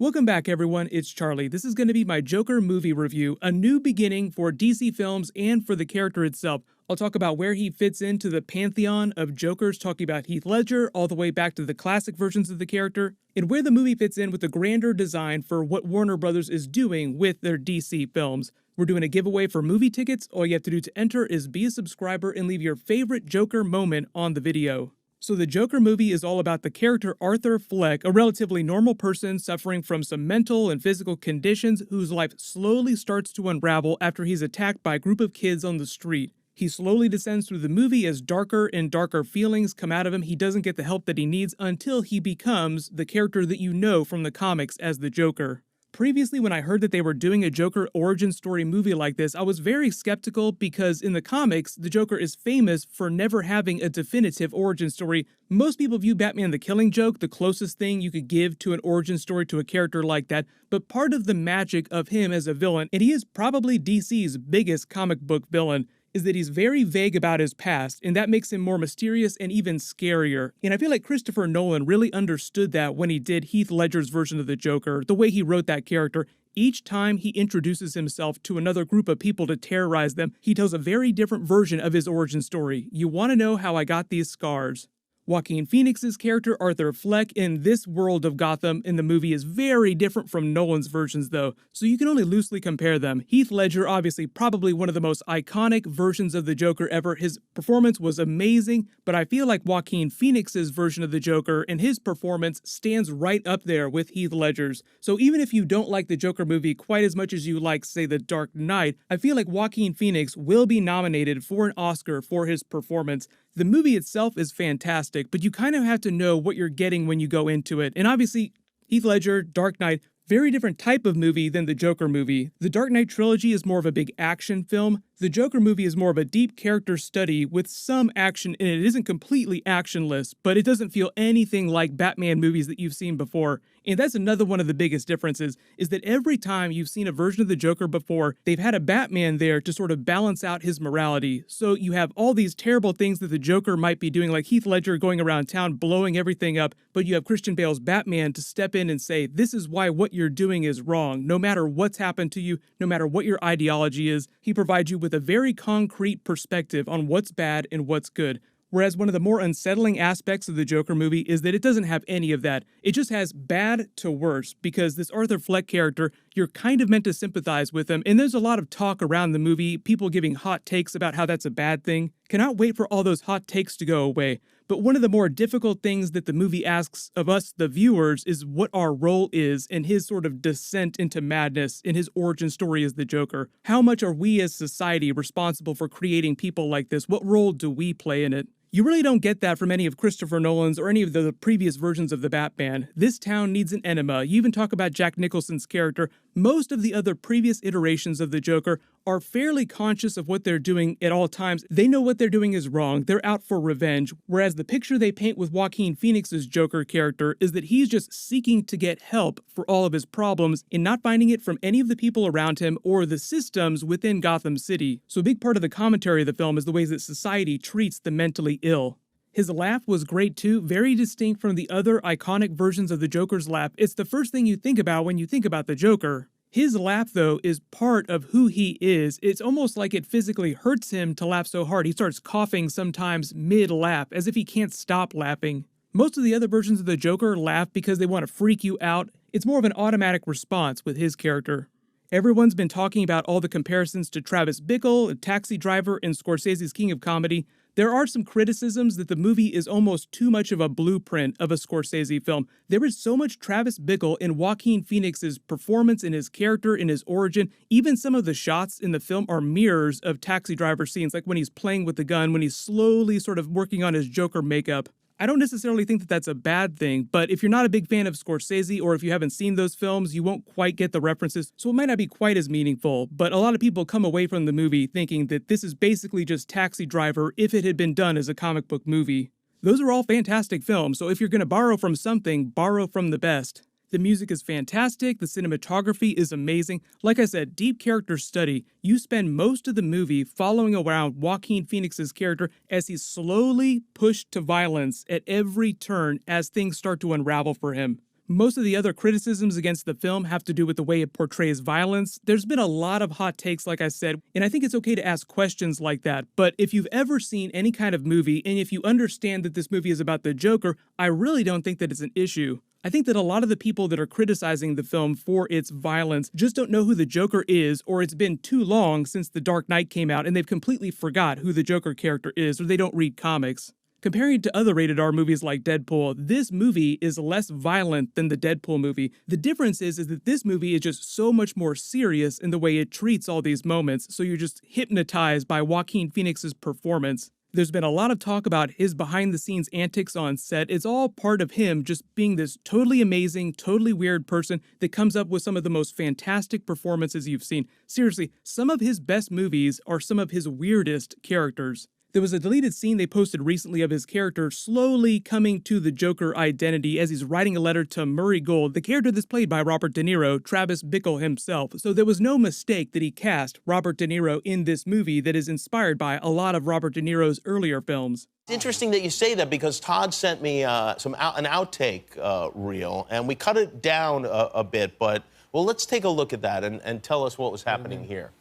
Welcome back, everyone. It's Charlie. This is going to be my Joker movie review, a new beginning for DC films and for the character itself. I'll talk about where he fits into the pantheon of Jokers, talking about Heath Ledger all the way back to the classic versions of the character, and where the movie fits in with the grander design for what Warner Brothers is doing with their DC films. We're doing a giveaway for movie tickets. All you have to do to enter is be a subscriber and leave your favorite Joker moment on the video. So the Joker movie is all about the character Arthur Fleck, a relatively normal person suffering from some mental and physical conditions whose life slowly starts to unravel after he's attacked by a group of kids on the street. He slowly descends through the movie as darker and darker feelings come out of him. He doesn't get the help that he needs until he becomes the character that you know from the comics as the Joker. Previously, when I heard that they were doing a Joker origin story movie like this, I was very skeptical because in the comics, the Joker is famous for never having a definitive origin story. Most people view Batman the Killing Joke, the closest thing you could give to an origin story to a character like that, but part of the magic of him as a villain, and he is probably DC's biggest comic book villain, is that he's very vague about his past, and that makes him more mysterious and even scarier. And I feel like Christopher Nolan really understood that when he did Heath Ledger's version of the Joker, the way he wrote that character. Each time he introduces himself to another group of people to terrorize them, he tells a very different version of his origin story. You want to know how I got these scars? Joaquin Phoenix's character, Arthur Fleck, in this world of Gotham in the movie is very different from Nolan's versions though, so you can only loosely compare them. Heath Ledger, obviously probably one of the most iconic versions of the Joker ever. His performance was amazing, but I feel like Joaquin Phoenix's version of the Joker and his performance stands right up there with Heath Ledger's. So even if you don't like the Joker movie quite as much as you like, say, The Dark Knight, I feel like Joaquin Phoenix will be nominated for an Oscar for his performance. The movie itself is fantastic, but you kind of have to know what you're getting when you go into it. And obviously, Heath Ledger, Dark Knight, very different type of movie than the Joker movie. The Dark Knight trilogy is more of a big action film. The Joker movie is more of a deep character study with some action in it. It isn't completely actionless, but it doesn't feel anything like Batman movies that you've seen before. And that's another one of the biggest differences, is that every time you've seen a version of the Joker before, they've had a Batman there to sort of balance out his morality. So you have all these terrible things that the Joker might be doing, like Heath Ledger going around town blowing everything up, but you have Christian Bale's Batman to step in and say, this is why what you're doing is wrong. No matter what's happened to you, no matter what your ideology is, he provides you with a very concrete perspective on what's bad and what's good. Whereas one of the more unsettling aspects of the Joker movie is that it doesn't have any of that. It just has bad to worse, because this Arthur Fleck character, you're kind of meant to sympathize with him, and there's a lot of talk around the movie, people giving hot takes about how that's a bad thing. Cannot wait for all those hot takes to go away. But one of the more difficult things that the movie asks of us, the viewers, is what our role is in his sort of descent into madness in his origin story as the Joker. How much are we as society responsible for creating people like this? What role do we play in it? You really don't get that from any of Christopher Nolan's or any of the previous versions of the Batman. This town needs an enema. You even talk about Jack Nicholson's character. Most of the other previous iterations of the Joker are fairly conscious of what they're doing at all times. They know what they're doing is wrong. They're out for revenge. Whereas the picture they paint with Joaquin Phoenix's Joker character is that he's just seeking to get help for all of his problems and not finding it from any of the people around him or the systems within Gotham City. So a big part of the commentary of the film is the ways that society treats the mentally ill. His laugh was great too, very distinct from the other iconic versions of the Joker's laugh. It's the first thing you think about when you think about the Joker. His laugh, though, is part of who he is. It's almost like it physically hurts him to laugh so hard. He starts coughing sometimes mid-laugh, as if he can't stop laughing. Most of the other versions of the Joker laugh because they want to freak you out. It's more of an automatic response with his character. Everyone's been talking about all the comparisons to Travis Bickle, a Taxi Driver, and Scorsese's King of Comedy. There are some criticisms that the movie is almost too much of a blueprint of a Scorsese film. There is so much Travis Bickle in Joaquin Phoenix's performance, in his character, in his origin. Even some of the shots in the film are mirrors of Taxi Driver scenes, like when he's playing with the gun, when he's slowly sort of working on his Joker makeup. I don't necessarily think that that's a bad thing, but if you're not a big fan of Scorsese or if you haven't seen those films, you won't quite get the references, so it might not be quite as meaningful. But a lot of people come away from the movie thinking that this is basically just Taxi Driver if it had been done as a comic book movie. Those are all fantastic films, so if you're going to borrow from something, borrow from the best. The music is fantastic, the cinematography is amazing. Like I said, deep character study. You spend most of the movie following around Joaquin Phoenix's character as he's slowly pushed to violence at every turn as things start to unravel for him. Most of the other criticisms against the film have to do with the way it portrays violence. There's been a lot of hot takes, like I said, and I think it's okay to ask questions like that. But if you've ever seen any kind of movie, and if you understand that this movie is about the Joker, I really don't think that it's an issue. I think that a lot of the people that are criticizing the film for its violence just don't know who the Joker is, or it's been too long since The Dark Knight came out and they've completely forgot who the Joker character is, or they don't read comics. Comparing it to other rated R movies like Deadpool, this movie is less violent than the Deadpool movie. The difference is that this movie is just so much more serious in the way it treats all these moments, so you're just hypnotized by Joaquin Phoenix's performance. There's been a lot of talk about his behind-the-scenes antics on set. It's all part of him just being this totally amazing, totally weird person that comes up with some of the most fantastic performances you've seen. Seriously, some of his best movies are some of his weirdest characters. There was a deleted scene they posted recently of his character slowly coming to the Joker identity as he's writing a letter to Murray Gold, the character that's played by Robert De Niro, Travis Bickle himself. So there was no mistake that he cast Robert De Niro in this movie that is inspired by a lot of Robert De Niro's earlier films. It's interesting that you say that because Todd sent me an outtake reel, and we cut it down a bit, but, well, let's take a look at that and tell us what was happening here.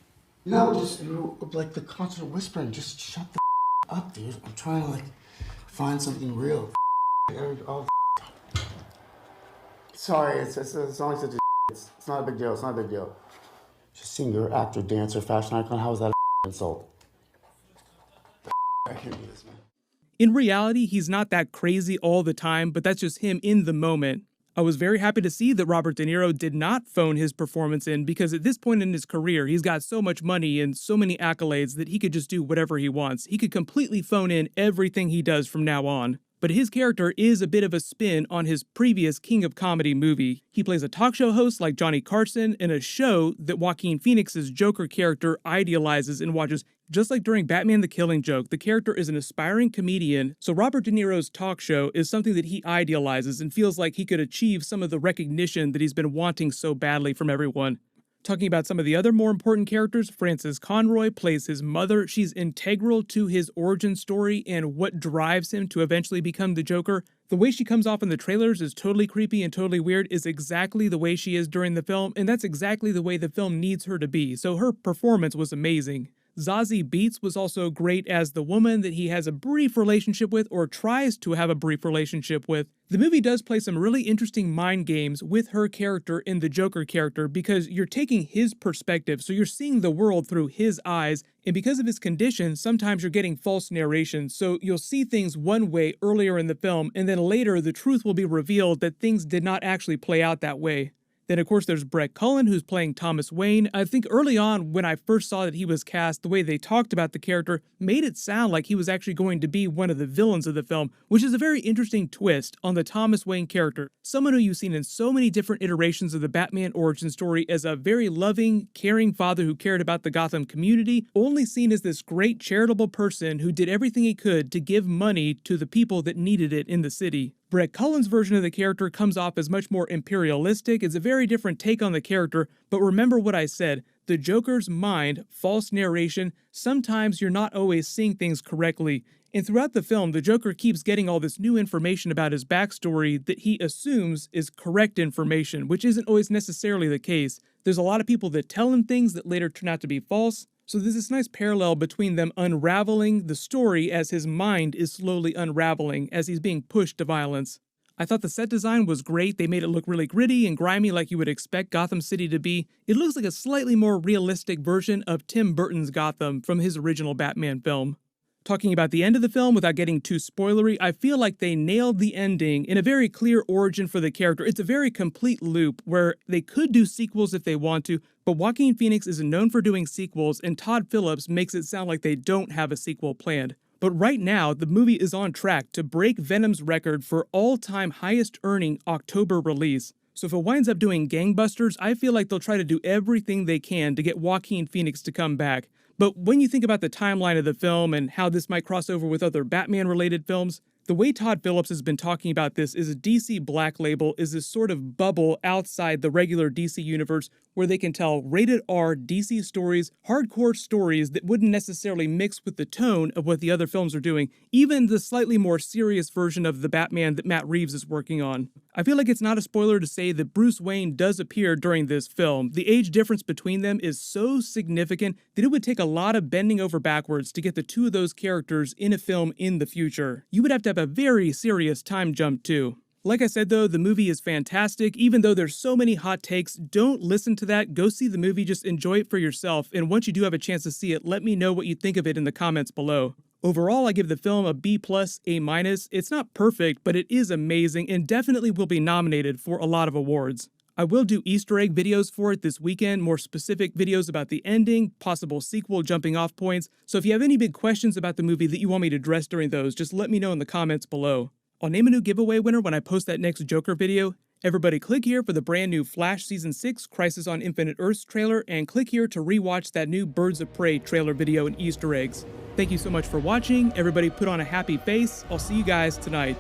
No, just like the constant whispering, just shut the up, dude. I'm trying to, find something real. Oh, sorry, it's only such a it's not a big deal, it's not a big deal. Just seeing your actor, dancer, fashion icon, how is that insult? I can't do this, man. In reality, he's not that crazy all the time, but that's just him in the moment. I was very happy to see that Robert De Niro did not phone his performance in because at this point in his career, he's got so much money and so many accolades that he could just do whatever he wants. He could completely phone in everything he does from now on. But his character is a bit of a spin on his previous King of Comedy movie. He plays a talk show host like Johnny Carson in a show that Joaquin Phoenix's Joker character idealizes and watches. Just like during Batman the Killing Joke, the character is an aspiring comedian, so Robert De Niro's talk show is something that he idealizes and feels like he could achieve some of the recognition that he's been wanting so badly from everyone. Talking about some of the other more important characters, Frances Conroy plays his mother. She's integral to his origin story and what drives him to eventually become the Joker. The way she comes off in the trailers is totally creepy and totally weird, is exactly the way she is during the film, and that's exactly the way the film needs her to be, so her performance was amazing. Zazie Beetz was also great as the woman that he has a brief relationship with, or tries to have a brief relationship with. The movie does play some really interesting mind games with her character in the Joker character because you're taking his perspective, so you're seeing the world through his eyes, and because of his condition, sometimes you're getting false narration, so you'll see things one way earlier in the film, and then later the truth will be revealed that things did not actually play out that way. Then, of course, there's Brett Cullen, who's playing Thomas Wayne. I think early on, when I first saw that he was cast, the way they talked about the character made it sound like he was actually going to be one of the villains of the film, which is a very interesting twist on the Thomas Wayne character. Someone who you've seen in so many different iterations of the Batman origin story as a very loving, caring father who cared about the Gotham community, only seen as this great charitable person who did everything he could to give money to the people that needed it in the city. Brett Cullen's version of the character comes off as much more imperialistic. It's a very different take on the character, but remember what I said. The Joker's mind, false narration, sometimes you're not always seeing things correctly. And throughout the film, the Joker keeps getting all this new information about his backstory that he assumes is correct information, which isn't always necessarily the case. There's a lot of people that tell him things that later turn out to be false. So there's this nice parallel between them unraveling the story as his mind is slowly unraveling as he's being pushed to violence. I thought the set design was great. They made it look really gritty and grimy like you would expect Gotham City to be. It looks like a slightly more realistic version of Tim Burton's Gotham from his original Batman film. Talking about the end of the film without getting too spoilery, I feel like they nailed the ending in a very clear origin for the character. It's a very complete loop where they could do sequels if they want to, but Joaquin Phoenix is known for doing sequels, and Todd Phillips makes it sound like they don't have a sequel planned. But right now, the movie is on track to break Venom's record for all-time highest-earning October release. So if it winds up doing gangbusters, I feel like they'll try to do everything they can to get Joaquin Phoenix to come back. But when you think about the timeline of the film and how this might cross over with other Batman-related films, The way Todd Phillips has been talking about this is a DC Black Label is this sort of bubble outside the regular DC universe where they can tell rated R DC stories, hardcore stories that wouldn't necessarily mix with the tone of what the other films are doing, even the slightly more serious version of the Batman that Matt Reeves is working on. I feel like it's not a spoiler to say that Bruce Wayne does appear during this film. The age difference between them is so significant that it would take a lot of bending over backwards to get the two of those characters in a film in the future. You would have to have a very serious time jump too. Like I said though, the movie is fantastic. Even though there's so many hot takes, don't listen to that. Go see the movie, just enjoy it for yourself. And once you do have a chance to see it, let me know what you think of it in the comments below. Overall, I give the film a B+, A-. It's not perfect, but it is amazing and definitely will be nominated for a lot of awards. I will do Easter egg videos for it this weekend, more specific videos about the ending, possible sequel jumping off points. So if you have any big questions about the movie that you want me to address during those, just let me know in the comments below. I'll name a new giveaway winner when I post that next Joker video. Everybody click here for the brand new Flash Season 6 Crisis on Infinite Earths trailer, and click here to rewatch that new Birds of Prey trailer video and Easter eggs. Thank you so much for watching. Everybody put on a happy face. I'll see you guys tonight.